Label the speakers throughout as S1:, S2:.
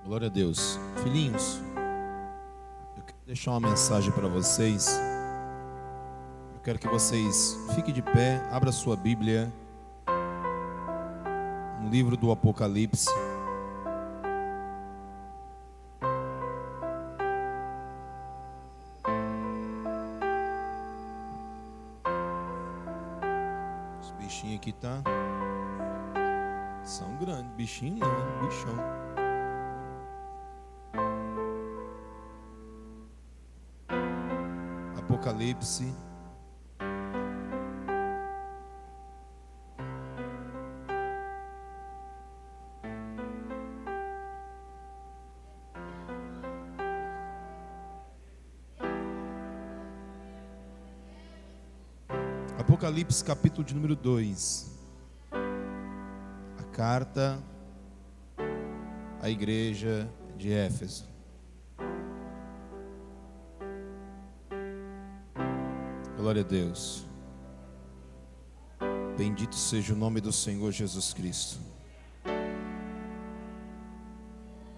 S1: Glória a Deus. Filhinhos, eu quero deixar uma mensagem para vocês. Eu quero que vocês fiquem de pé, abra sua Bíblia no livro do Apocalipse. Os bichinhos aqui são grandes, bichinho não, bichão. Apocalipse Apocalipse capítulo de número 2. A carta à igreja de Éfeso. Glória a Deus. Bendito seja o nome do Senhor Jesus Cristo.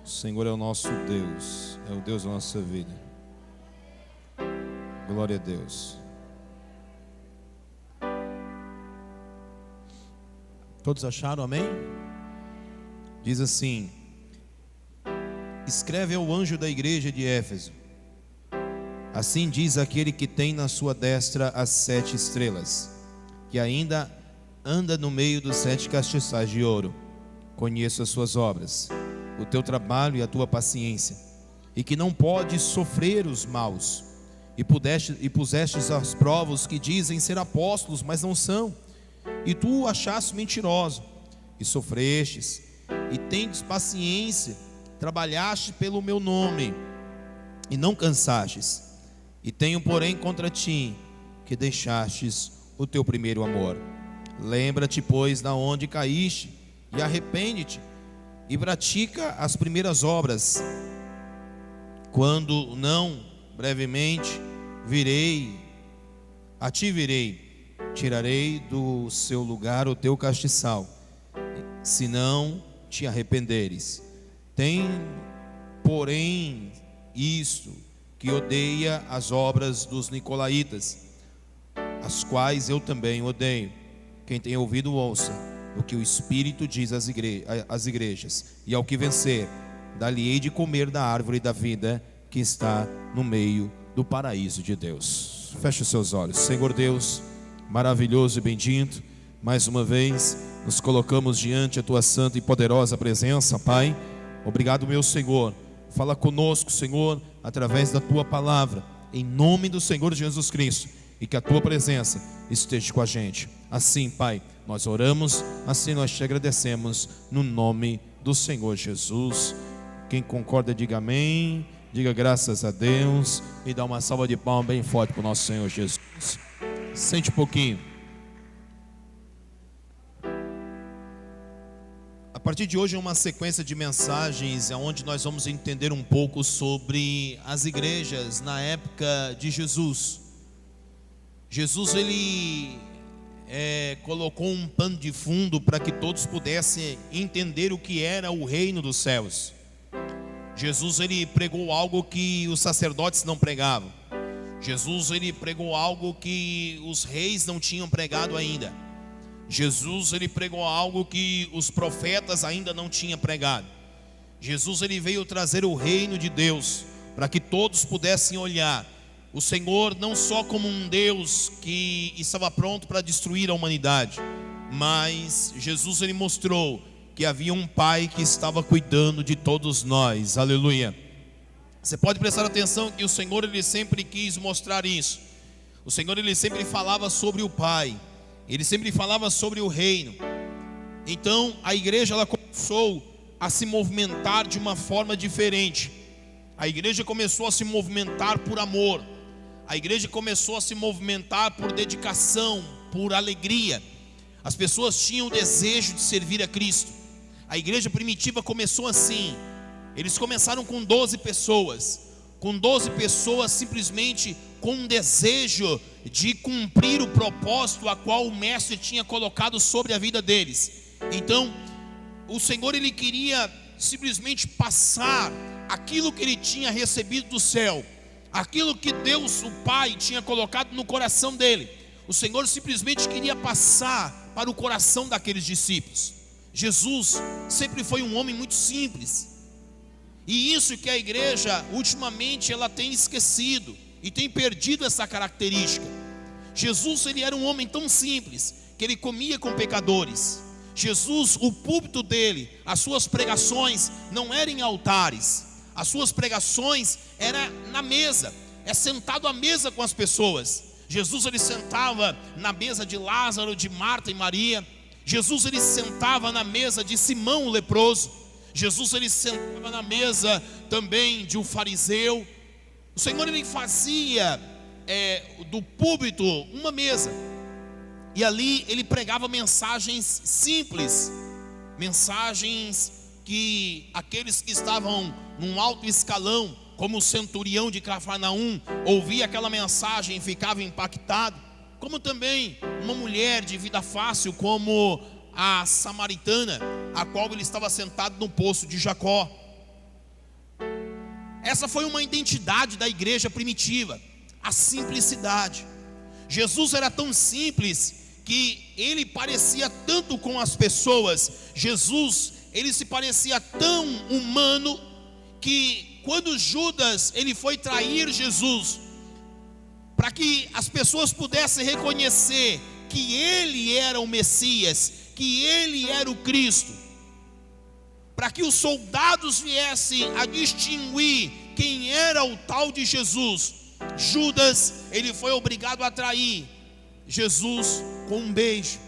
S1: O Senhor é o nosso Deus, é o Deus da nossa vida. Glória a Deus. Todos acharam, amém? Diz assim: escreve ao anjo da igreja de Éfeso: assim diz aquele que tem na sua destra as 7 estrelas, que ainda anda no meio dos 7 castiçais de ouro. Conheço as suas obras, o teu trabalho e a tua paciência, e que não podes sofrer os maus, e pusestes às provas os que dizem ser apóstolos, mas não são, e tu achaste mentiroso, e sofrestes, e tendes paciência, trabalhaste pelo meu nome, e não cansastes. E tenho, porém, contra ti, que deixastes o teu primeiro amor. Lembra-te, pois, da onde caíste, e arrepende-te, e pratica as primeiras obras. Quando não, brevemente, virei, tirarei do seu lugar o teu castiçal, se não te arrependeres. Tem, porém, isto, que odeia as obras dos nicolaítas, as quais eu também odeio. Quem tem ouvido, ouça o que o Espírito diz às igrejas. E ao que vencer, dar-lhe-ei de comer da árvore da vida que está no meio do paraíso de Deus. Feche os seus olhos. Senhor Deus, maravilhoso e bendito, mais uma vez nos colocamos diante a tua santa e poderosa presença, Pai. Obrigado, meu Senhor. Fala conosco, Senhor, através da tua palavra, em nome do Senhor Jesus Cristo, e que a tua presença esteja com a gente. Assim, Pai, nós oramos, assim nós te agradecemos, no nome do Senhor Jesus. Quem concorda, diga amém, diga graças a Deus, e dá uma salva de palmas bem forte para o nosso Senhor Jesus. Sente um pouquinho. A partir de hoje é uma sequência de mensagens onde nós vamos entender um pouco sobre as igrejas na época de Jesus. Jesus, ele colocou um pano de fundo para que todos pudessem entender o que era o reino dos céus. Jesus, ele pregou algo que os sacerdotes não pregavam. Jesus, ele pregou algo que os reis não tinham pregado ainda. Jesus, ele pregou algo que os profetas ainda não tinham pregado. Jesus, ele veio trazer o reino de Deus, para que todos pudessem olhar o Senhor não só como um Deus que estava pronto para destruir a humanidade, mas Jesus, ele mostrou que havia um Pai que estava cuidando de todos nós. Aleluia. Você pode prestar atenção que o Senhor, ele sempre quis mostrar isso. O Senhor, ele sempre falava sobre o Pai, ele sempre falava sobre o reino. Então a igreja, ela começou a se movimentar de uma forma diferente. A igreja começou a se movimentar por amor. A igreja começou a se movimentar por dedicação, por alegria. As pessoas tinham o desejo de servir a Cristo. A igreja primitiva começou assim. Eles começaram com 12 pessoas. Com 12 pessoas simplesmente com um desejo de cumprir o propósito a qual o mestre tinha colocado sobre a vida deles. Então o Senhor, ele queria simplesmente passar aquilo que ele tinha recebido do céu, aquilo que Deus, o Pai, tinha colocado no coração dele. O Senhor simplesmente queria passar para o coração daqueles discípulos. Jesus sempre foi um homem muito simples, e isso que a igreja ultimamente ela tem esquecido e tem perdido essa característica. Jesus, ele era um homem tão simples que ele comia com pecadores. Jesus, o púlpito dele, as suas pregações não eram em altares, as suas pregações eram na mesa, sentado à mesa com as pessoas. Jesus, ele sentava na mesa de Lázaro, de Marta e Maria. Jesus, ele sentava na mesa de Simão o leproso. Jesus, ele sentava na mesa também de um fariseu. O Senhor, ele fazia do púlpito uma mesa, e ali ele pregava mensagens simples, mensagens que aqueles que estavam num alto escalão, como o centurião de Cafarnaum, ouvia aquela mensagem e ficava impactado, como também uma mulher de vida fácil, como a samaritana, a qual ele estava sentado no poço de Jacó. Essa foi uma identidade da igreja primitiva, a simplicidade. Jesus era tão simples que ele parecia tanto com as pessoas. Jesus, ele se parecia tão humano que quando Judas ele foi trair Jesus, para que as pessoas pudessem reconhecer que ele era o Messias, que ele era o Cristo, para que os soldados viessem a distinguir quem era o tal de Jesus, Judas, ele foi obrigado a trair Jesus com um beijo.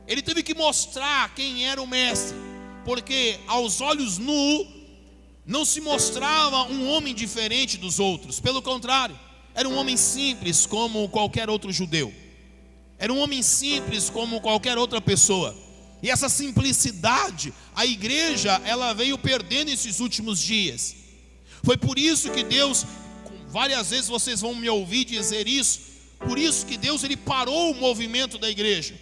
S1: Ele teve que mostrar quem era o mestre, porque aos olhos nu não se mostrava um homem diferente dos outros. Pelo contrário, era um homem simples como qualquer outro judeu, era um homem simples como qualquer outra pessoa. E essa simplicidade, a igreja, ela veio perdendo esses últimos dias. Foi por isso que Deus, várias vezes vocês vão me ouvir dizer isso, por isso que Deus ele parou o movimento da igreja.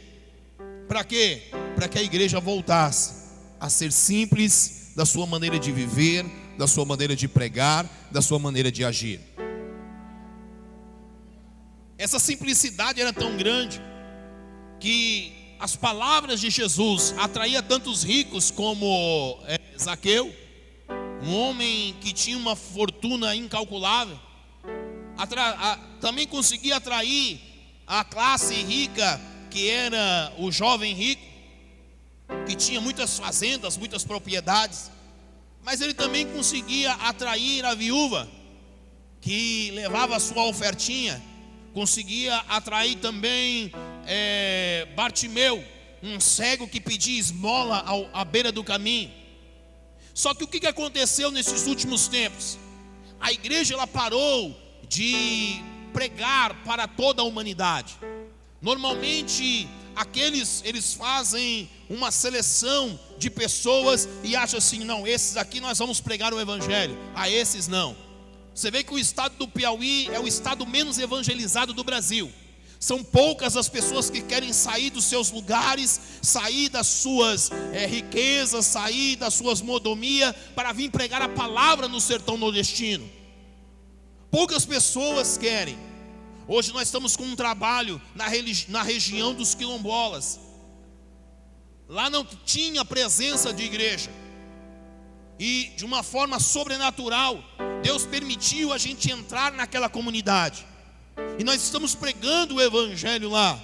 S1: Para quê? Para que a igreja voltasse a ser simples da sua maneira de viver, da sua maneira de pregar, da sua maneira de agir. Essa simplicidade era tão grande que as palavras de Jesus atraíam tantos ricos como Zaqueu, um homem que tinha uma fortuna incalculável. Também conseguia atrair a classe rica, que era o jovem rico, que tinha muitas fazendas, muitas propriedades. Mas ele também conseguia atrair a viúva, que levava a sua ofertinha. Conseguia atrair também Bartimeu, um cego que pedia esmola à beira do caminho. Só que o que aconteceu nesses últimos tempos? A igreja ela parou de pregar para toda a humanidade. Normalmente eles fazem uma seleção de pessoas e acham assim: não, esses aqui nós vamos pregar o evangelho, a esses não. Você vê que o estado do Piauí é o estado menos evangelizado do Brasil. São poucas as pessoas que querem sair dos seus lugares, sair das suas riquezas, sair das suas mordomias, para vir pregar a palavra no sertão nordestino. Poucas pessoas querem. Hoje nós estamos com um trabalho na região dos quilombolas. Lá não tinha presença de igreja, e de uma forma sobrenatural Deus permitiu a gente entrar naquela comunidade, e nós estamos pregando o evangelho lá.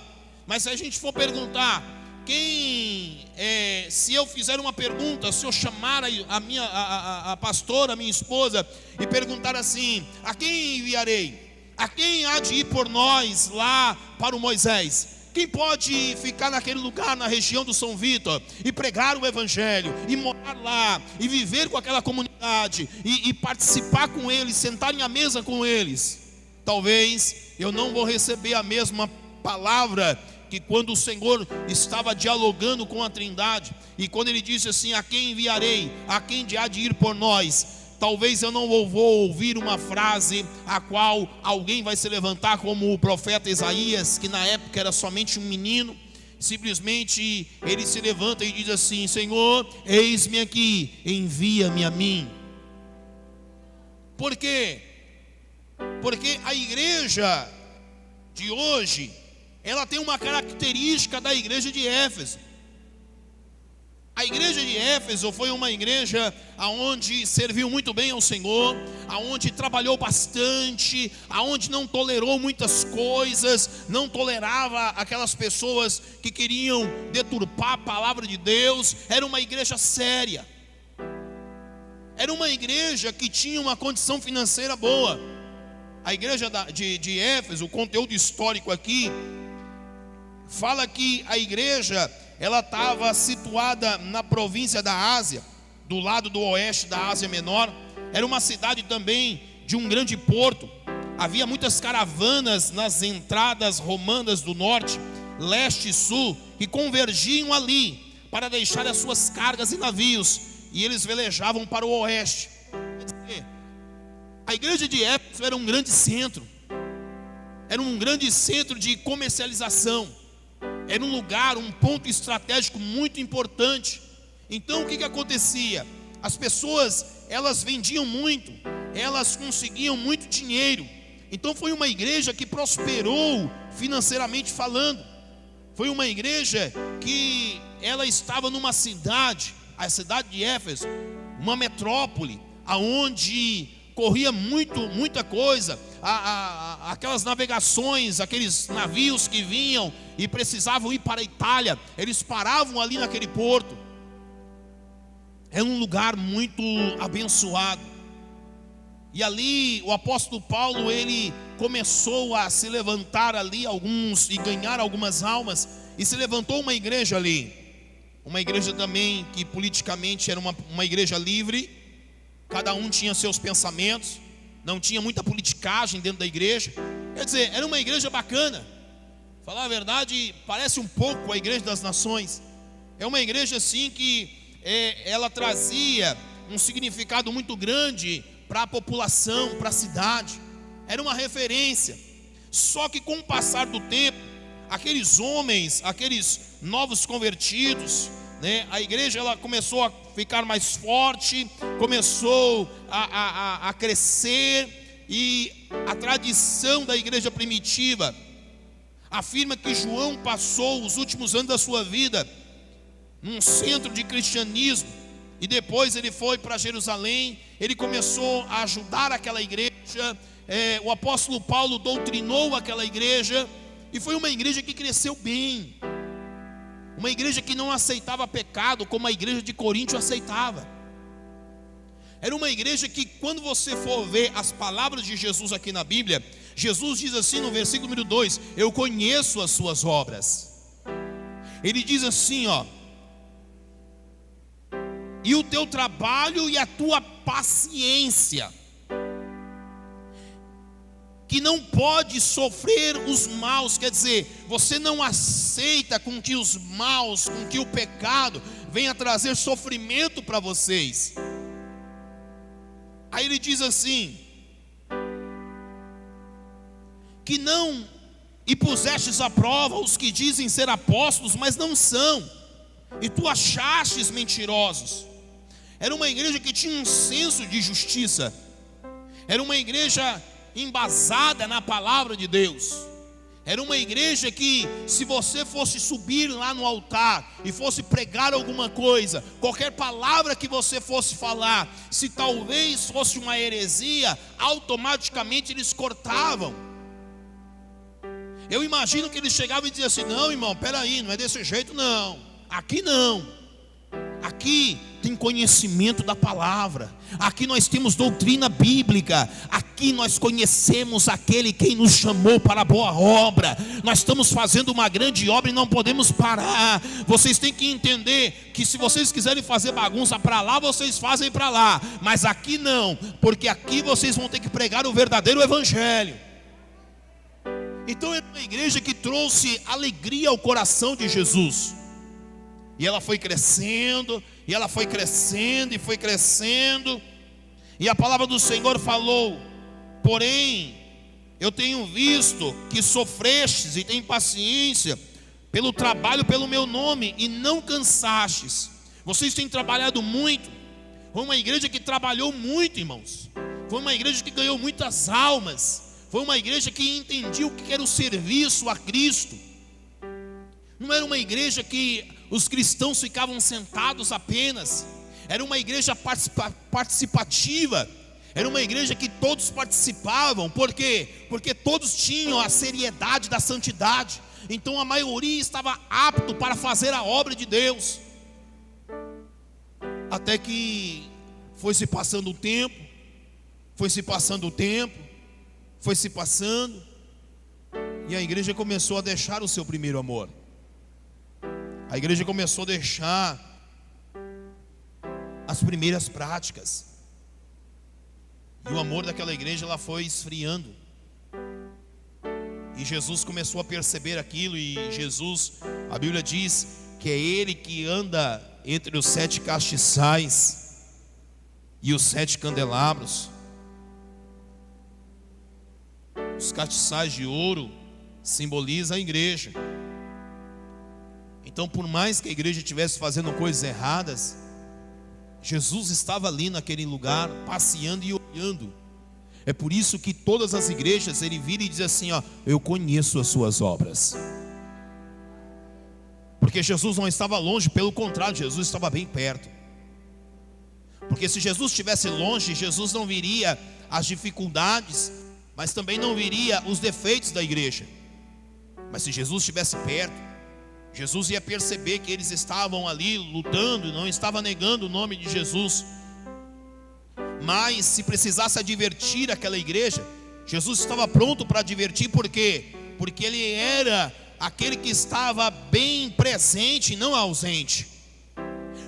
S1: Mas se a gente for perguntar, se eu fizer uma pergunta, se eu chamar a pastora, a minha esposa, e perguntar assim: a quem enviarei? A quem há de ir por nós lá para o Moisés? Quem pode ficar naquele lugar, na região do São Vítor, e pregar o evangelho, e morar lá, e viver com aquela comunidade, e participar com eles, sentar à mesa com eles? Talvez eu não vou receber a mesma palavra que quando o Senhor estava dialogando com a Trindade, e quando ele disse assim: a quem enviarei? A quem há de ir por nós? Talvez eu não vou ouvir uma frase a qual alguém vai se levantar como o profeta Isaías, que na época era somente um menino, simplesmente ele se levanta e diz assim: Senhor, eis-me aqui, envia-me a mim. Por quê? Porque a igreja de hoje, ela tem uma característica da igreja de Éfeso. A igreja de Éfeso foi uma igreja aonde serviu muito bem ao Senhor, aonde trabalhou bastante, aonde não tolerou muitas coisas, não tolerava aquelas pessoas que queriam deturpar a palavra de Deus. Era uma igreja séria, era uma igreja que tinha uma condição financeira boa. A igreja de Éfeso, o conteúdo histórico aqui fala que a igreja, ela estava situada na província da Ásia, do lado do oeste da Ásia Menor. Era uma cidade também de um grande porto. Havia muitas caravanas nas entradas romanas do norte, leste e sul, que convergiam ali para deixar as suas cargas e navios, e eles velejavam para o oeste. Quer dizer, a igreja de Éfeso era um grande centro, era um grande centro de comercialização, era um lugar, um ponto estratégico muito importante. Então o que acontecia? As pessoas, elas vendiam muito, elas conseguiam muito dinheiro. Então foi uma igreja que prosperou financeiramente falando. Foi uma igreja que ela estava numa cidade, a cidade de Éfeso, uma metrópole, aonde corria muita coisa. Aquelas navegações, aqueles navios que vinham e precisavam ir para a Itália, eles paravam ali naquele porto. Era um lugar muito abençoado. E ali o apóstolo Paulo, ele começou a se levantar ali e ganhar algumas almas, e se levantou uma igreja ali, uma igreja também que politicamente era uma igreja livre. Cada um tinha seus pensamentos, não tinha muita politicagem dentro da igreja. Quer dizer, era uma igreja bacana. Falar a verdade, parece um pouco a igreja das nações. É uma igreja assim que ela trazia um significado muito grande para a população, para a cidade. Era uma referência. Só que com o passar do tempo, aqueles homens, aqueles novos convertidos, a igreja, ela começou a ficar mais forte, começou a crescer. E a tradição da igreja primitiva afirma que João passou os últimos anos da sua vida num centro de cristianismo, e depois ele foi para Jerusalém. Ele começou a ajudar aquela igreja. O apóstolo Paulo doutrinou aquela igreja, e foi uma igreja que cresceu bem, uma igreja que não aceitava pecado como a igreja de Coríntio aceitava. Era uma igreja que, quando você for ver as palavras de Jesus aqui na Bíblia, Jesus diz assim no versículo número 2: eu conheço as suas obras. Ele diz assim, e o teu trabalho e a tua paciência, que não pode sofrer os maus. Quer dizer, você não aceita com que os maus, com que o pecado venha trazer sofrimento para vocês. Aí ele diz assim, que não, e pusestes à prova os que dizem ser apóstolos, mas não são, e tu achastes mentirosos. Era uma igreja que tinha um senso de justiça, era uma igreja embasada na palavra de Deus. Era uma igreja que, se você fosse subir lá no altar e fosse pregar alguma coisa, qualquer palavra que você fosse falar, se talvez fosse uma heresia, automaticamente eles cortavam. Eu imagino que eles chegavam e diziam assim: não, irmão, peraí, não é desse jeito não, aqui não. Aqui tem conhecimento da palavra, aqui nós temos doutrina bíblica, aqui nós conhecemos aquele quem nos chamou para a boa obra. Nós estamos fazendo uma grande obra e não podemos parar. Vocês têm que entender que se vocês quiserem fazer bagunça para lá, vocês fazem para lá, mas aqui não, porque aqui vocês vão ter que pregar o verdadeiro evangelho. Então é uma igreja que trouxe alegria ao coração de Jesus. E ela foi crescendo, e ela foi crescendo, e foi crescendo. E a palavra do Senhor falou: porém, eu tenho visto que sofrestes e tem paciência pelo trabalho pelo meu nome e não cansastes. Vocês têm trabalhado muito. Foi uma igreja que trabalhou muito, irmãos. Foi uma igreja que ganhou muitas almas. Foi uma igreja que entendia o que era o serviço a Cristo. Não era uma igreja que os cristãos ficavam sentados apenas. Era uma igreja participativa. Era uma igreja que todos participavam. Por quê? Porque todos tinham a seriedade da santidade. Então a maioria estava apto para fazer a obra de Deus. Até que foi se passando o tempo, e a igreja começou a deixar o seu primeiro amor. A igreja começou a deixar as primeiras práticas. E o amor daquela igreja ela foi esfriando. E Jesus começou a perceber aquilo. E Jesus, a Bíblia diz que é Ele que anda entre os 7 castiçais e os 7 candelabros. Os castiçais de ouro simbolizam a igreja. Então, por mais que a igreja estivesse fazendo coisas erradas, Jesus estava ali naquele lugar, passeando e olhando. É por isso que todas as igrejas ele vira e diz assim, ó, eu conheço as suas obras. Porque Jesus não estava longe, pelo contrário, Jesus estava bem perto. Porque se Jesus estivesse longe, Jesus não viria as dificuldades, mas também não viria os defeitos da igreja. Mas se Jesus estivesse perto, Jesus ia perceber que eles estavam ali lutando, não estava negando o nome de Jesus. Mas se precisasse advertir aquela igreja, Jesus estava pronto para advertir. Por quê? Porque ele era aquele que estava bem presente e não ausente.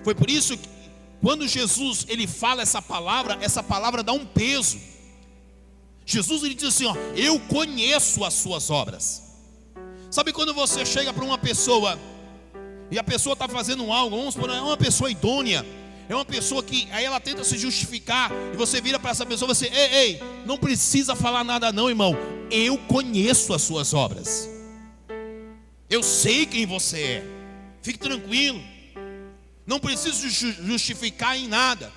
S1: Foi por isso que quando Jesus ele fala essa palavra dá um peso. Jesus ele diz assim, ó, eu conheço as suas obras. Sabe quando você chega para uma pessoa e a pessoa está fazendo algo, vamos supor, é uma pessoa idônea, é uma pessoa que aí ela tenta se justificar, e você vira para essa pessoa e você, ei, não precisa falar nada não, irmão, eu conheço as suas obras, eu sei quem você é, fique tranquilo, não precisa justificar em nada.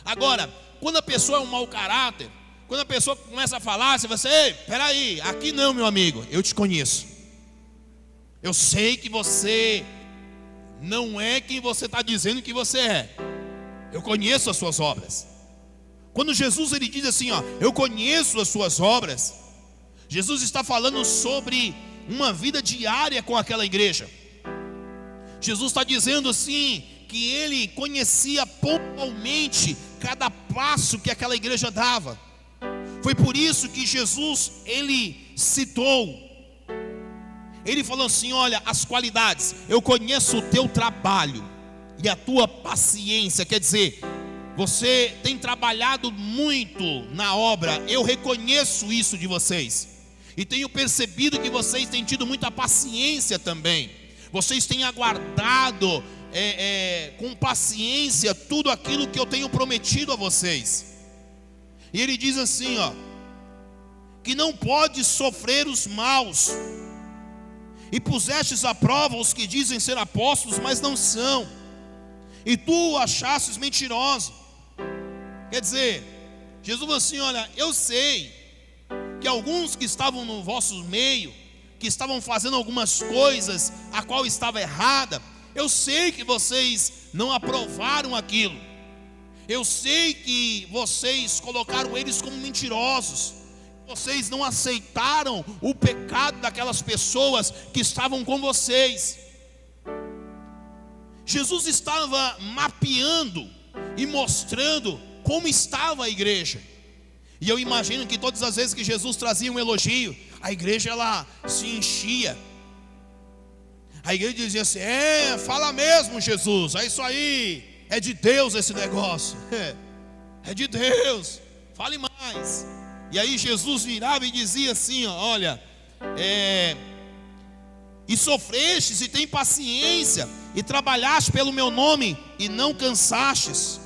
S1: Agora, quando a pessoa é um mau caráter, quando a pessoa começa a falar, você vai dizer, ei, peraí, aqui não, meu amigo, eu te conheço, eu sei que você não é quem você está dizendo que você é. Eu conheço as suas obras. Quando Jesus ele diz assim, ó, eu conheço as suas obras, Jesus está falando sobre uma vida diária com aquela igreja. Jesus está dizendo assim, que ele conhecia pontualmente cada passo que aquela igreja dava. Foi por isso que Jesus ele citou. Ele falou assim, olha, as qualidades, eu conheço o teu trabalho e a tua paciência, quer dizer, você tem trabalhado muito na obra, eu reconheço isso de vocês, e tenho percebido que vocês têm tido muita paciência também, vocês têm aguardado com paciência tudo aquilo que eu tenho prometido a vocês. E ele diz assim, ó, que não pode sofrer os maus, e pusestes à prova os que dizem ser apóstolos, mas não são, e tu achastes mentiroso. Quer dizer, Jesus falou assim, olha, eu sei que alguns que estavam no vosso meio, que estavam fazendo algumas coisas a qual estava errada, eu sei que vocês não aprovaram aquilo, eu sei que vocês colocaram eles como mentirosos, vocês não aceitaram o pecado daquelas pessoas que estavam com vocês. Jesus estava mapeando e mostrando como estava a igreja. E eu imagino que todas as vezes que Jesus trazia um elogio, a igreja ela se enchia. A igreja dizia assim, fala mesmo Jesus, é isso aí, é de Deus esse negócio, é de Deus, fale mais. E aí Jesus virava e dizia assim, ó, olha, e sofrestes e tem paciência, e trabalhaste pelo meu nome e não cansastes.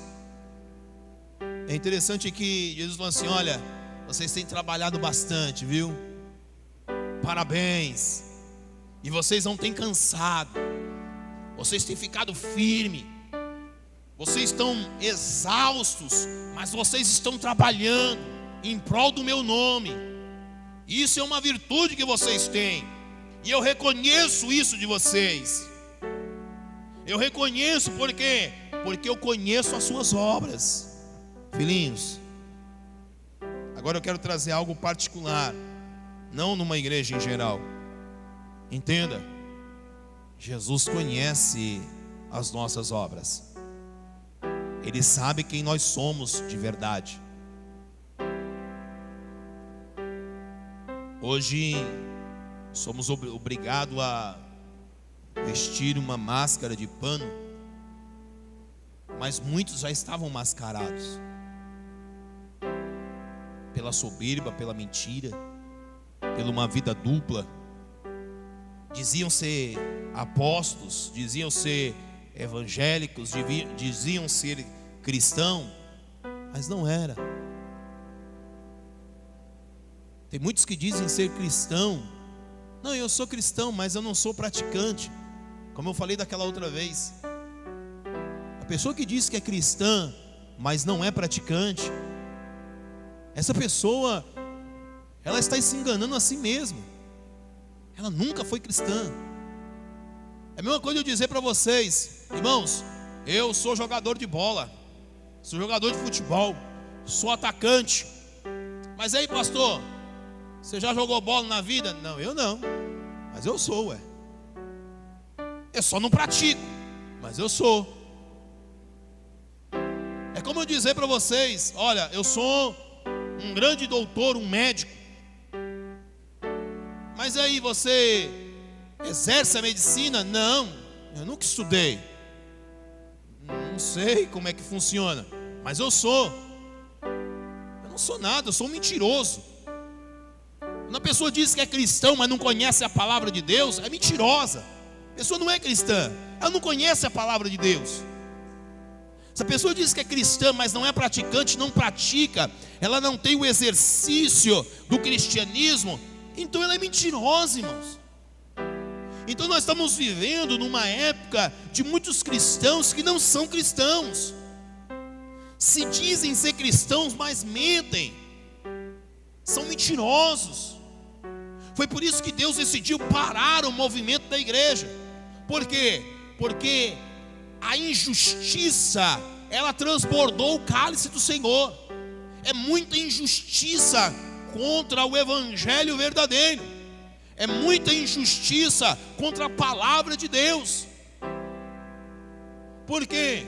S1: É interessante que Jesus falou assim, olha, vocês têm trabalhado bastante, viu? Parabéns. E vocês não têm cansado. Vocês têm ficado firmes. Vocês estão exaustos, mas vocês estão trabalhando em prol do meu nome. Isso é uma virtude que vocês têm. E eu reconheço isso de vocês. Eu reconheço porque eu conheço as suas obras. Filhinhos, agora eu quero trazer algo particular, não numa igreja em geral. Entenda, Jesus conhece as nossas obras. Ele sabe quem nós somos de verdade. Hoje somos obrigados a vestir uma máscara de pano, mas muitos já estavam mascarados pela soberba, pela mentira, pela uma vida dupla. Diziam ser apóstolos, diziam ser evangélicos, diziam ser cristão, mas não era. Tem muitos que dizem ser cristão. Não, eu sou cristão, mas eu não sou praticante. Como eu falei daquela outra vez, a pessoa que diz que é cristã, mas não é praticante, essa pessoa, ela está se enganando a si mesma. Ela nunca foi cristã. É a mesma coisa eu dizer para vocês, irmãos, eu sou jogador de bola, sou jogador de futebol, sou atacante. Mas aí, pastor, você já jogou bola na vida? Não, eu não, mas eu sou, ué. Eu só não pratico, mas eu sou. É como eu dizer para vocês, olha, eu sou um grande doutor, um médico. Mas aí você exerce a medicina? Não, eu nunca estudei. Não sei como é que funciona, mas eu sou. Eu não sou nada, eu sou um mentiroso. Quando a pessoa diz que é cristão, mas não conhece a palavra de Deus, é mentirosa. A pessoa não é cristã, ela não conhece a palavra de Deus. Se a pessoa diz que é cristã, mas não é praticante, não pratica, ela não tem o exercício do cristianismo, então ela é mentirosa, irmãos. Então nós estamos vivendo numa época de muitos cristãos que não são cristãos. Se dizem ser cristãos, mas mentem. São mentirosos. Foi por isso que Deus decidiu parar o movimento da igreja. Por quê? Porque a injustiça, ela transbordou o cálice do Senhor. É muita injustiça contra o evangelho verdadeiro. É muita injustiça contra a palavra de Deus. Por quê?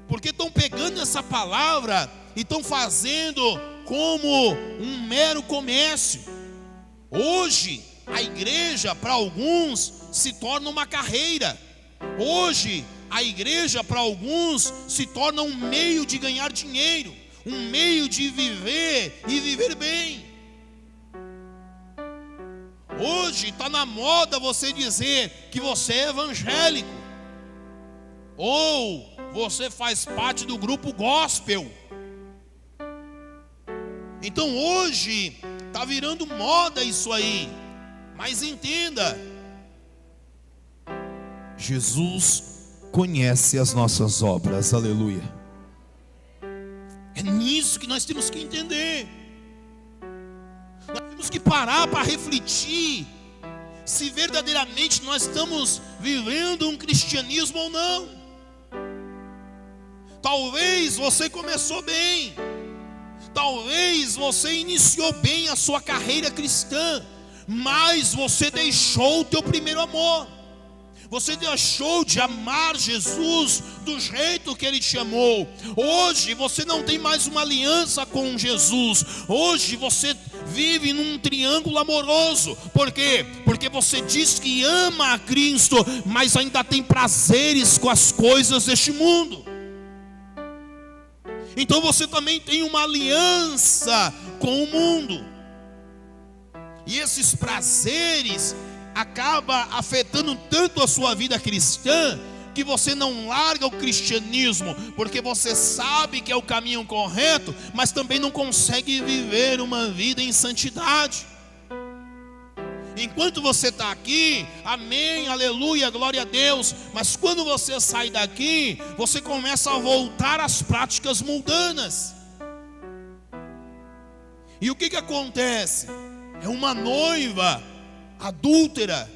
S1: Porque estão pegando essa palavra e estão fazendo como um mero comércio. Hoje, a igreja para alguns se torna uma carreira. Hoje, a igreja para alguns se torna um meio de ganhar dinheiro, um meio de viver e viver bem. Hoje está na moda você dizer que você é evangélico, ou você faz parte do grupo gospel. Então hoje está virando moda isso aí. Mas entenda, Jesus conhece as nossas obras, aleluia. É nisso que nós temos que entender. Nós temos que parar para refletir se verdadeiramente nós estamos vivendo um cristianismo ou não. Talvez você começou bem, talvez você iniciou bem a sua carreira cristã, mas você deixou o teu primeiro amor. Você deixou de amar Jesus do jeito que Ele te amou. Hoje você não tem mais uma aliança com Jesus. Hoje você vive num triângulo amoroso. Por quê? Porque você diz que ama a Cristo, mas ainda tem prazeres com as coisas deste mundo. Então você também tem uma aliança com o mundo. E esses prazeres acaba afetando tanto a sua vida cristã, que você não larga o cristianismo, porque você sabe que é o caminho correto, mas também não consegue viver uma vida em santidade. Enquanto você está aqui, amém, aleluia, glória a Deus. Mas quando você sai daqui, você começa a voltar às práticas mundanas. E o que acontece? É uma noiva adúltera.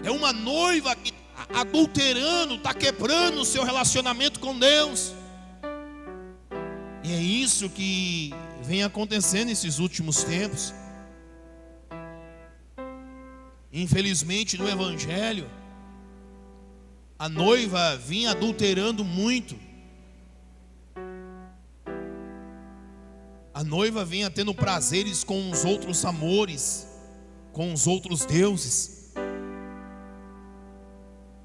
S1: É uma noiva que está adulterando, está quebrando o seu relacionamento com Deus. E é isso que vem acontecendo nesses últimos tempos. Infelizmente no Evangelho, a noiva vinha adulterando muito. A noiva vinha tendo prazeres com os outros amores, com os outros deuses.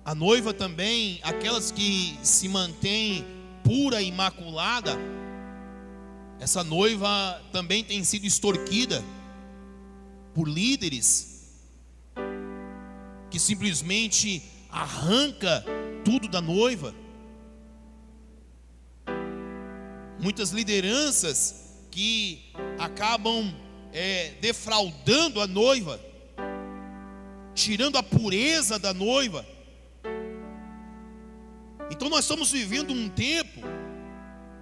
S1: A noiva também, aquelas que se mantêm pura e imaculada, essa noiva também tem sido extorquida por líderes que simplesmente arranca tudo da noiva. Muitas lideranças que acabam defraudando a noiva, tirando a pureza da noiva. Então nós estamos vivendo um tempo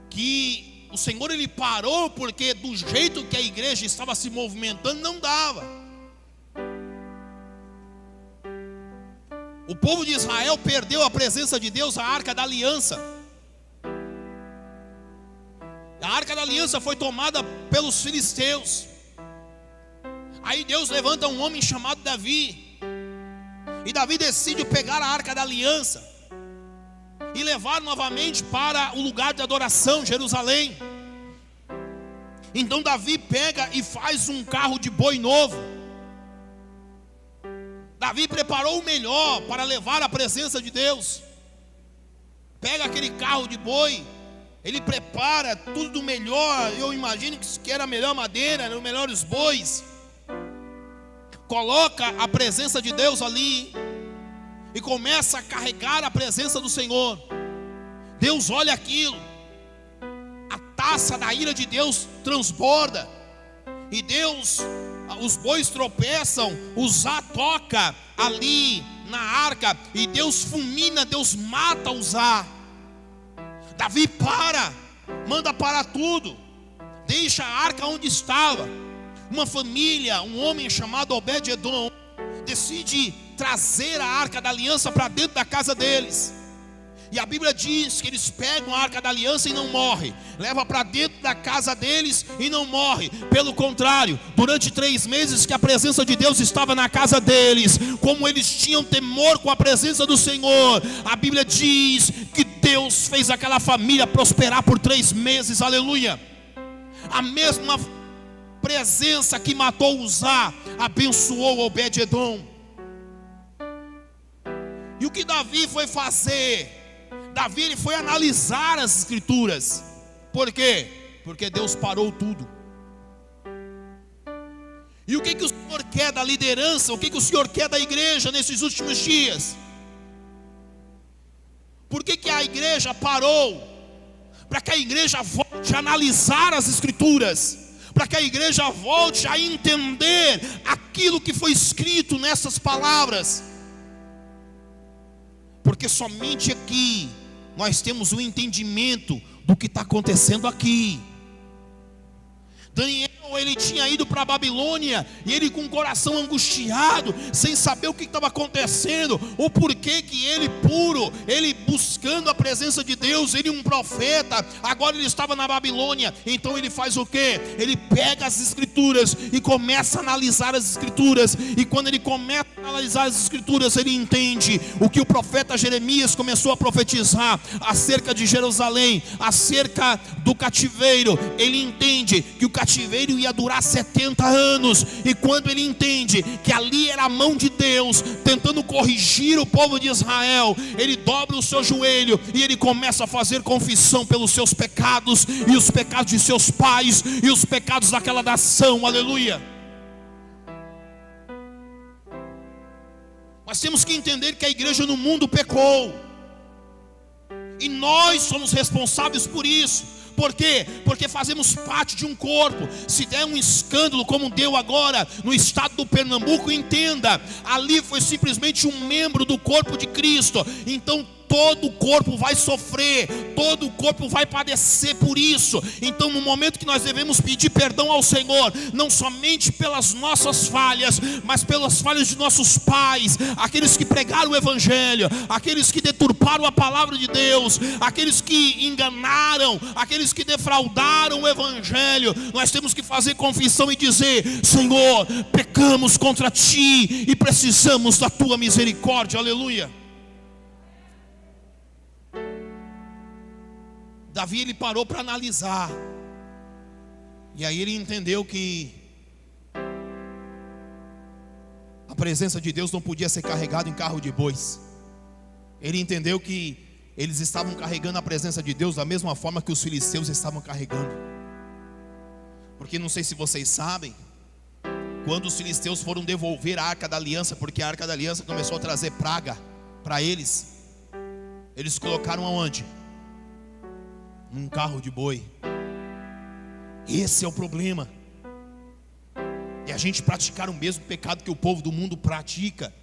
S1: que o Senhor ele parou, porque do jeito que a igreja estava se movimentando não dava. O povo de Israel perdeu a presença de Deus, a arca da aliança. A arca da aliança foi tomada pelos filisteus. Aí Deus levanta um homem chamado Davi. E Davi decide pegar a arca da aliança e levar novamente para o lugar de adoração, Jerusalém. Então Davi pega e faz um carro de boi novo. Davi preparou o melhor para levar a presença de Deus. Pega aquele carro de boi, ele prepara tudo do melhor. Eu imagino que era a melhor madeira, eram os melhores bois. Coloca a presença de Deus ali e começa a carregar a presença do Senhor. Deus olha aquilo, a taça da ira de Deus transborda. E Deus, os bois tropeçam, Uzá toca ali na arca e Deus fulmina, Deus mata Uzá. Davi manda parar tudo, deixa a arca onde estava. Uma família, um homem chamado Obed-edom, decide trazer a arca da aliança para dentro da casa deles. E a Bíblia diz que eles pegam a arca da aliança e não morrem. Leva para dentro da casa deles e não morre. Pelo contrário, durante 3 meses que a presença de Deus estava na casa deles, como eles tinham temor com a presença do Senhor, a Bíblia diz que Deus fez aquela família prosperar por 3 meses, aleluia. A mesma presença que matou Uzá abençoou Obed-edom. E o que Davi foi fazer? Davi ele foi analisar as escrituras. Por quê? Porque Deus parou tudo. E o que o Senhor quer da liderança? O que o Senhor quer da igreja nesses últimos dias? Por que a igreja parou? Para que a igreja volte a analisar as escrituras, para que a igreja volte a entender aquilo que foi escrito nessas palavras. Porque somente aqui nós temos o entendimento do que está acontecendo aqui. Daniel, ele tinha ido para a Babilônia, e ele com o coração angustiado, sem saber o que estava acontecendo, o porquê que ele puro, ele buscando a presença de Deus, ele um profeta, agora ele estava na Babilônia. Então ele faz o quê? Ele pega as escrituras e começa a analisar as escrituras, e quando ele começa a analisar as escrituras, ele entende o que o profeta Jeremias começou a profetizar acerca de Jerusalém, acerca do cativeiro. Ele entende que o cativeiro ia durar 70 anos, e quando ele entende que ali era a mão de Deus tentando corrigir o povo de Israel, ele dobra o seu joelho e ele começa a fazer confissão pelos seus pecados, e os pecados de seus pais, e os pecados daquela nação, aleluia. Nós temos que entender que a igreja no mundo pecou, e nós somos responsáveis por isso. Por quê? Porque fazemos parte de um corpo. Se der um escândalo como deu agora no estado do Pernambuco, entenda, ali foi simplesmente um membro do corpo de Cristo. Então todo o corpo vai sofrer, todo o corpo vai padecer por isso. Então no momento que nós devemos pedir perdão ao Senhor, não somente pelas nossas falhas, mas pelas falhas de nossos pais, aqueles que pregaram o Evangelho, aqueles que deturparam a palavra de Deus, aqueles que enganaram, aqueles que defraudaram o Evangelho, nós temos que fazer confissão e dizer: Senhor, pecamos contra Ti e precisamos da Tua misericórdia. Aleluia. Davi, ele parou para analisar, e aí ele entendeu que a presença de Deus não podia ser carregada em carro de bois. Ele entendeu que eles estavam carregando a presença de Deus da mesma forma que os filisteus estavam carregando. Porque não sei se vocês sabem, quando os filisteus foram devolver a Arca da Aliança, porque a Arca da Aliança começou a trazer praga para eles, eles colocaram aonde? Num carro de boi. Esse é o problema. E a gente praticar o mesmo pecado que o povo do mundo pratica,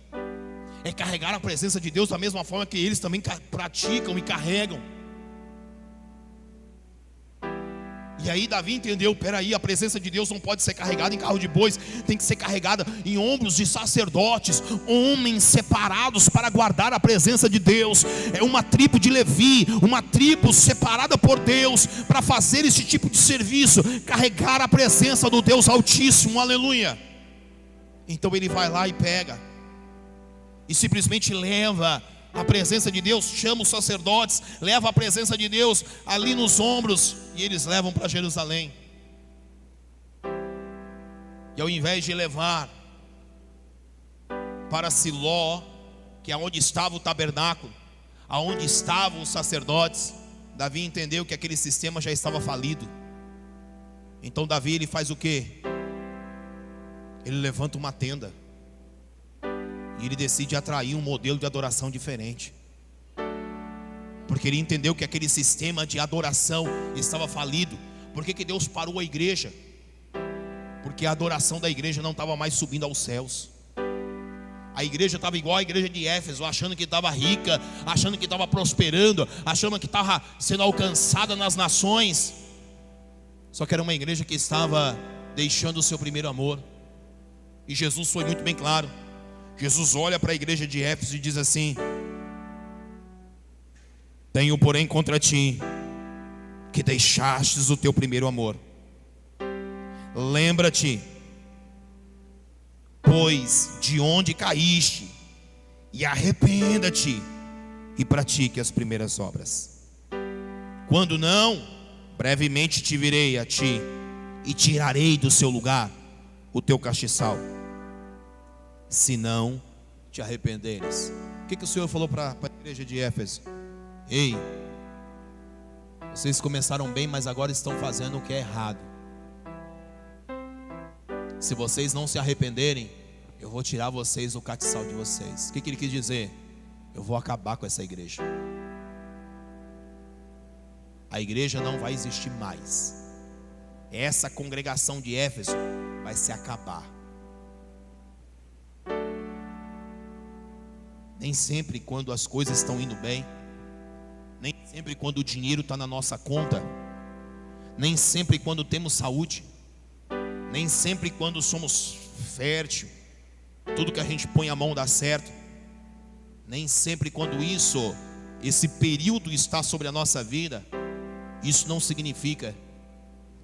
S1: é carregar a presença de Deus da mesma forma que eles também praticam e carregam. E aí Davi entendeu: peraí, a presença de Deus não pode ser carregada em carro de bois, tem que ser carregada em ombros de sacerdotes, homens separados para guardar a presença de Deus. É uma tribo de Levi, uma tribo separada por Deus para fazer esse tipo de serviço, carregar a presença do Deus Altíssimo. Aleluia. Então ele vai lá e pega e simplesmente leva a presença de Deus, chama os sacerdotes, leva a presença de Deus ali nos ombros, e eles levam para Jerusalém. E ao invés de levar para Siló, que é onde estava o tabernáculo, aonde estavam os sacerdotes, Davi entendeu que aquele sistema já estava falido. Então Davi, ele faz o quê? Ele levanta uma tenda, e ele decide atrair um modelo de adoração diferente, porque ele entendeu que aquele sistema de adoração estava falido. Por que Deus parou a igreja? Porque a adoração da igreja não estava mais subindo aos céus. A igreja estava igual a igreja de Éfeso, achando que estava rica, achando que estava prosperando, achando que estava sendo alcançada nas nações. Só que era uma igreja que estava deixando o seu primeiro amor. E Jesus foi muito bem claro. Jesus olha para a igreja de Éfeso e diz assim: tenho porém contra ti que deixastes o teu primeiro amor. Lembra-te, pois, de onde caíste, e arrependa-te e pratique as primeiras obras. Quando não, brevemente te virei a ti e tirarei do seu lugar o teu castiçal, se não te arrependeres. O que o Senhor falou para a igreja de Éfeso? Ei, vocês começaram bem, mas agora estão fazendo o que é errado. Se vocês não se arrependerem, eu vou tirar vocês do castiçal de vocês. O que ele quis dizer? Eu vou acabar com essa igreja. A igreja não vai existir mais. Essa congregação de Éfeso vai se acabar. Nem sempre quando as coisas estão indo bem, nem sempre quando o dinheiro está na nossa conta, nem sempre quando temos saúde, nem sempre quando somos fértil, tudo que a gente põe a mão dá certo. Nem sempre quando esse período está sobre a nossa vida, isso não significa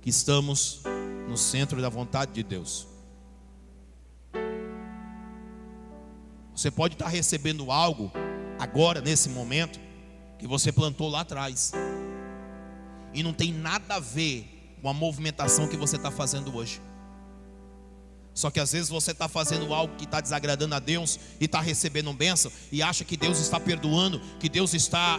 S1: que estamos no centro da vontade de Deus. Você pode estar recebendo algo agora, nesse momento, que você plantou lá atrás, e não tem nada a ver com a movimentação que você está fazendo hoje. Só que às vezes você está fazendo algo que está desagradando a Deus e está recebendo bênção, e acha que Deus está perdoando, que Deus está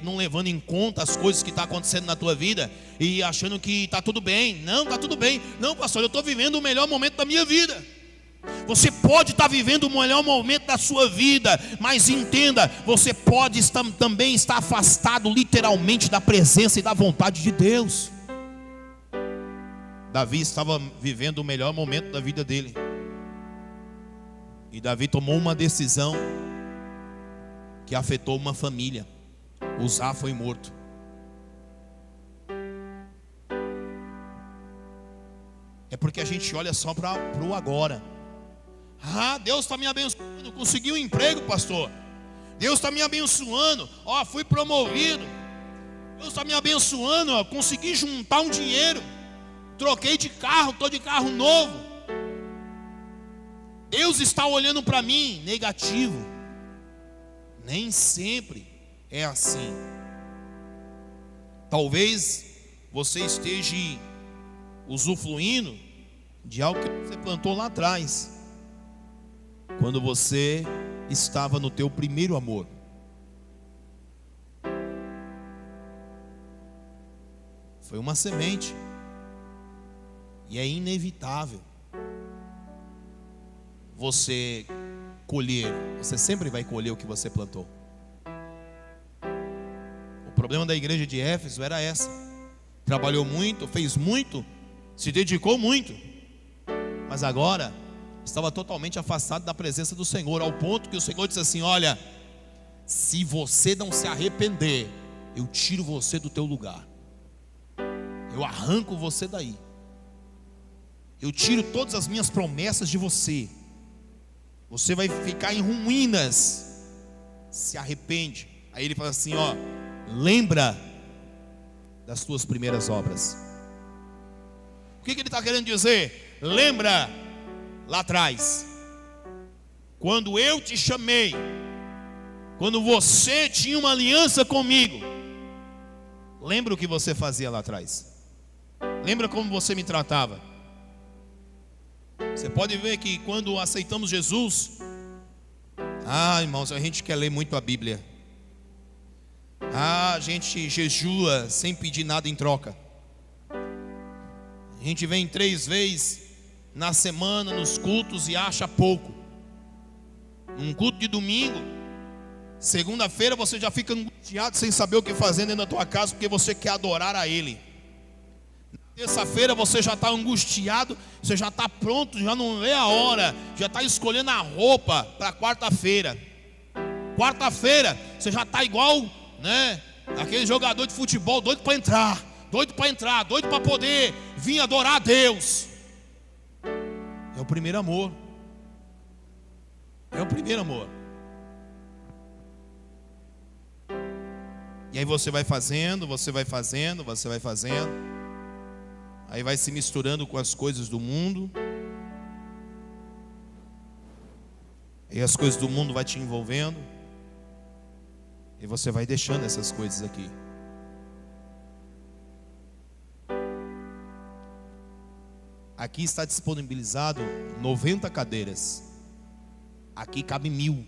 S1: não levando em conta as coisas que estão acontecendo na tua vida, e achando que está tudo bem. Não, está tudo bem. Não, pastor, eu estou vivendo o melhor momento da minha vida. Você pode estar vivendo o melhor momento da sua vida, mas entenda, você pode também estar afastado literalmente da presença e da vontade de Deus. Davi estava vivendo o melhor momento da vida dele, e Davi tomou uma decisão que afetou uma família. Uzá foi morto. É porque a gente olha só para o agora. Deus está me abençoando, consegui um emprego, pastor. Deus está me abençoando, fui promovido. Deus está me abençoando, consegui juntar um dinheiro. Troquei de carro, estou de carro novo. Deus está olhando para mim, negativo. Nem sempre é assim. Talvez você esteja usufruindo de algo que você plantou lá atrás, quando você estava no teu primeiro amor. Foi uma semente, e é inevitável você colher. Você sempre vai colher o que você plantou. O problema da igreja de Éfeso era essa: trabalhou muito, fez muito, se dedicou muito, mas agora estava totalmente afastado da presença do Senhor, ao ponto que o Senhor disse assim: olha, se você não se arrepender, eu tiro você do teu lugar, eu arranco você daí, eu tiro todas as minhas promessas de você, você vai ficar em ruínas. Se arrepende. Aí ele fala assim: lembra das tuas primeiras obras. O que ele está querendo dizer? Lembra lá atrás, quando eu te chamei, quando você tinha uma aliança comigo. Lembra o que você fazia lá atrás? Lembra como você me tratava? Você pode ver que quando aceitamos Jesus, irmãos, a gente quer ler muito a Bíblia. A gente jejua sem pedir nada em troca. A gente vem 3 vezes na semana nos cultos e acha pouco. Um culto de domingo, segunda-feira você já fica angustiado sem saber o que fazer dentro da tua casa, porque você quer adorar a Ele. Terça-feira você já está angustiado, você já está pronto, já não vê a hora, já está escolhendo a roupa para quarta-feira. Quarta-feira você já está igual, aquele jogador de futebol doido para entrar, doido para poder vir adorar a Deus. É o primeiro amor. É o primeiro amor. E aí você vai fazendo. Aí vai se misturando com as coisas do mundo. E as coisas do mundo vai te envolvendo. E você vai deixando essas coisas aqui. Aqui está disponibilizado 90 cadeiras. Aqui cabe 1000.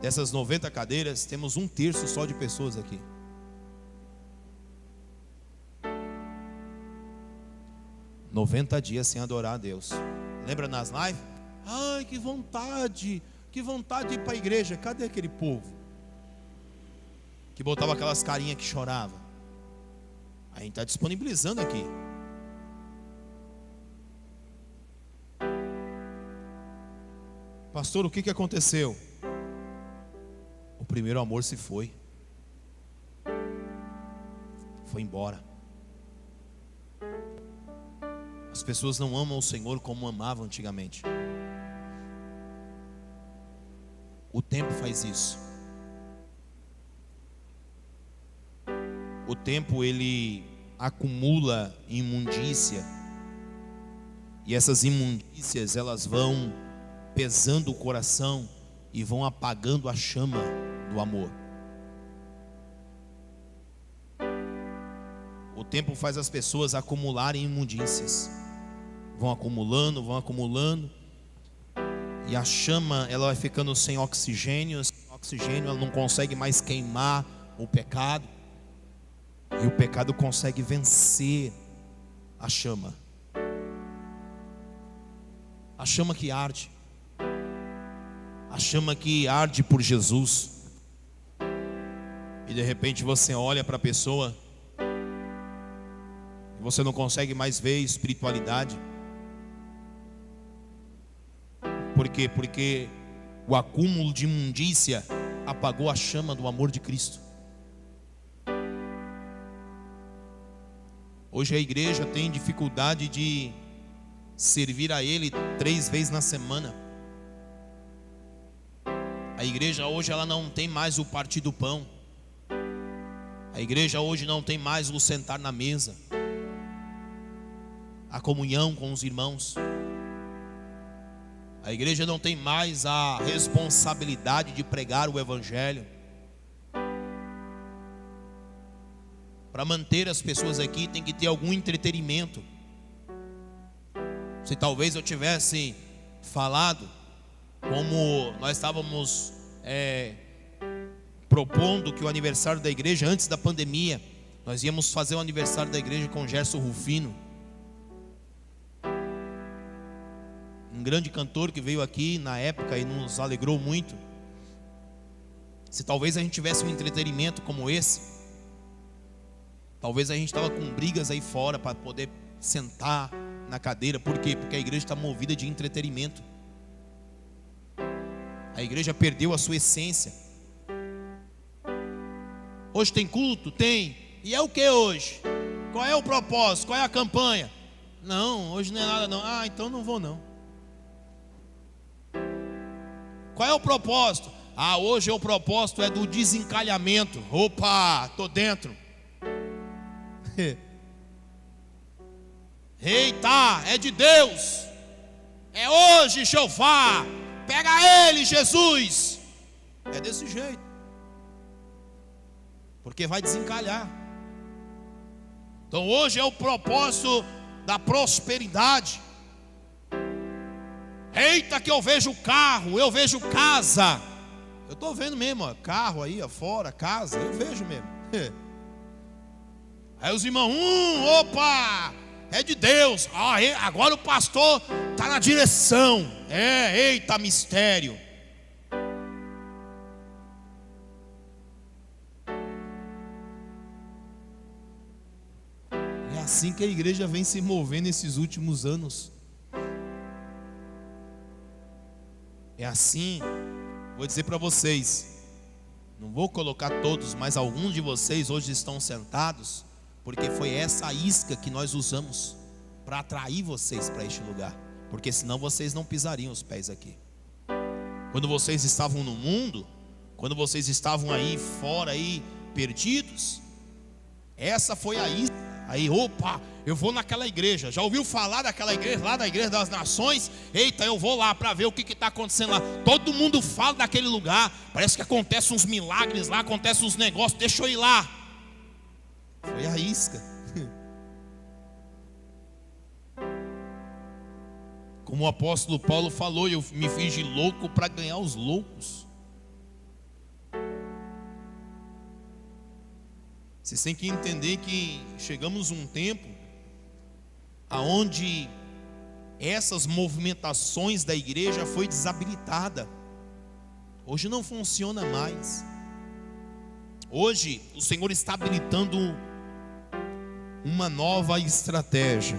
S1: Dessas 90 cadeiras, temos 1/3 só de pessoas aqui. "90 dias sem adorar a Deus." Lembra nas lives? Ai, que vontade de ir para a igreja. Cadê aquele povo que botava aquelas carinhas que chorava? A gente está disponibilizando aqui. Pastor, o que aconteceu? O primeiro amor se foi. Foi embora. As pessoas não amam o Senhor como amavam antigamente. O tempo faz isso. O tempo, ele acumula imundícia. E essas imundícias, elas vão pesando o coração e vão apagando a chama do amor. O tempo faz as pessoas acumularem imundícias. Vão acumulando. E a chama, ela vai ficando sem oxigênio. Sem oxigênio, ela não consegue mais queimar o pecado. E o pecado consegue vencer a chama. A chama que arde. A chama que arde por Jesus. E de repente você olha para a pessoa e você não consegue mais ver espiritualidade. Por quê? Porque o acúmulo de imundícia apagou a chama do amor de Cristo. Hoje a igreja tem dificuldade de servir a Ele 3 vezes na semana. A igreja hoje ela não tem mais o partir do pão. A igreja hoje não tem mais o sentar na mesa, a comunhão com os irmãos. A igreja não tem mais a responsabilidade de pregar o evangelho. Para manter as pessoas aqui tem que ter algum entretenimento. Se talvez eu tivesse falado como nós estávamos propondo que o aniversário da igreja, antes da pandemia, nós íamos fazer o aniversário da igreja com Gerson Rufino, um grande cantor que veio aqui na época e nos alegrou muito. Se talvez a gente tivesse um entretenimento como esse, talvez a gente estava com brigas aí fora para poder sentar na cadeira. Por quê? Porque a igreja está movida de entretenimento. A igreja perdeu a sua essência. Hoje tem culto? Tem. E é o que hoje? Qual é o propósito? Qual é a campanha? Não, hoje não é nada não. Ah, então não vou não. Qual é o propósito? Ah, hoje o propósito é do desencalhamento. Opa, tô dentro. Eita, é de Deus. É hoje, Jeová. Pega ele, Jesus. É desse jeito. Porque vai desencalhar. Então hoje é o propósito da prosperidade. Eita, que eu vejo carro, eu vejo casa. Eu estou vendo mesmo, ó, carro aí fora, casa, eu vejo mesmo. Aí os irmãos, opa, é de Deus. Ah, agora o pastor está na direção. Eita, mistério. É assim que a igreja vem se movendo esses últimos anos. É assim, vou dizer para vocês, não vou colocar todos, mas alguns de vocês hoje estão sentados, porque foi essa isca que nós usamos para atrair vocês para este lugar, porque senão vocês não pisariam os pés aqui. Quando vocês estavam no mundo, quando vocês estavam aí fora, aí perdidos, essa foi a isca. Aí, opa, eu vou naquela igreja. Já ouviu falar daquela igreja, lá da Igreja das Nações? Eita, eu vou lá para ver o que está acontecendo lá. Todo mundo fala daquele lugar. Parece que acontecem uns milagres lá, acontecem uns negócios. Deixa eu ir lá. Foi a isca. Como o apóstolo Paulo falou, eu me fiz de louco para ganhar os loucos. Vocês têm que entender que chegamos um tempo aonde essas movimentações da igreja foi desabilitada. Hoje não funciona mais. Hoje o Senhor está habilitando uma nova estratégia.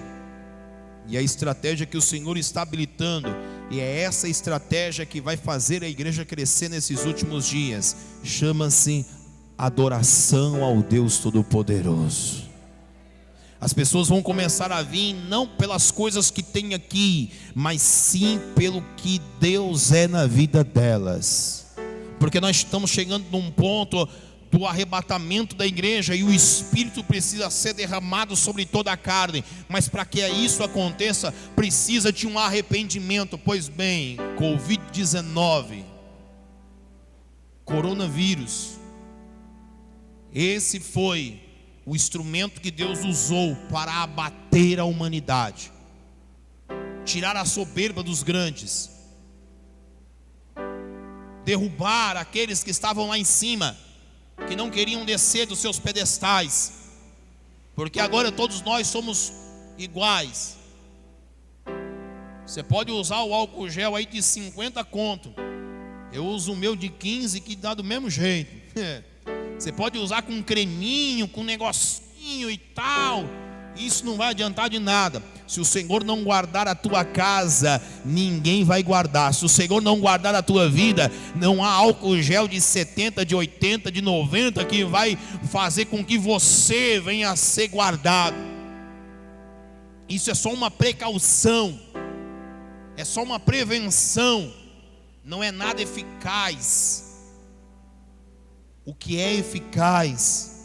S1: E a estratégia que o Senhor está habilitando, e é essa estratégia que vai fazer a igreja crescer nesses últimos dias, chama-se adoração ao Deus Todo-Poderoso. As pessoas vão começar a vir não pelas coisas que tem aqui, mas sim pelo que Deus é na vida delas. Porque nós estamos chegando num ponto do arrebatamento da igreja e o Espírito precisa ser derramado sobre toda a carne. Mas para que isso aconteça, precisa de um arrependimento. Pois bem, Covid-19, coronavírus, esse foi o instrumento que Deus usou para abater a humanidade, tirar a soberba dos grandes, derrubar aqueles que estavam lá em cima, que não queriam descer dos seus pedestais, porque agora todos nós somos iguais. Você pode usar o álcool gel aí de 50 conto. Eu uso o meu de 15 que dá do mesmo jeito. Você pode usar com um creminho, com um negocinho e tal. Isso não vai adiantar de nada. Se o Senhor não guardar a tua casa, ninguém vai guardar. Se o Senhor não guardar a tua vida, não há álcool gel de 70, de 80, de 90 que vai fazer com que você venha a ser guardado. Isso é só uma precaução, é só uma prevenção, não é nada eficaz. O que é eficaz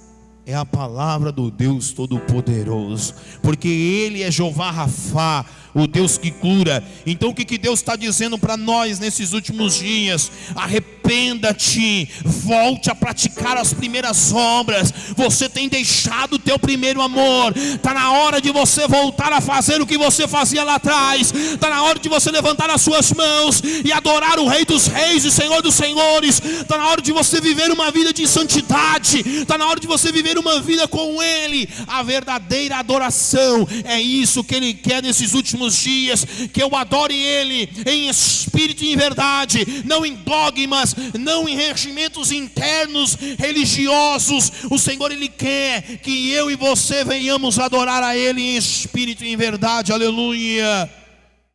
S1: é a palavra do Deus Todo-Poderoso, porque Ele é Jeová Rafá, o Deus que cura. Então o que Deus está dizendo para nós nesses últimos dias? Arrependa-te, volte a praticar as primeiras obras. Você tem deixado o teu primeiro amor. Está na hora de você voltar a fazer o que você fazia lá atrás. Está na hora de você levantar as suas mãos e adorar o Rei dos Reis e Senhor dos Senhores. Está na hora de você viver uma vida de santidade. Está na hora de você viver uma vida com Ele. A verdadeira adoração é isso que Ele quer nesses últimos dias, que eu adore Ele em espírito e em verdade, não em dogmas, não em regimentos internos religiosos. O Senhor, Ele quer que eu e você venhamos adorar a Ele em espírito e em verdade. Aleluia.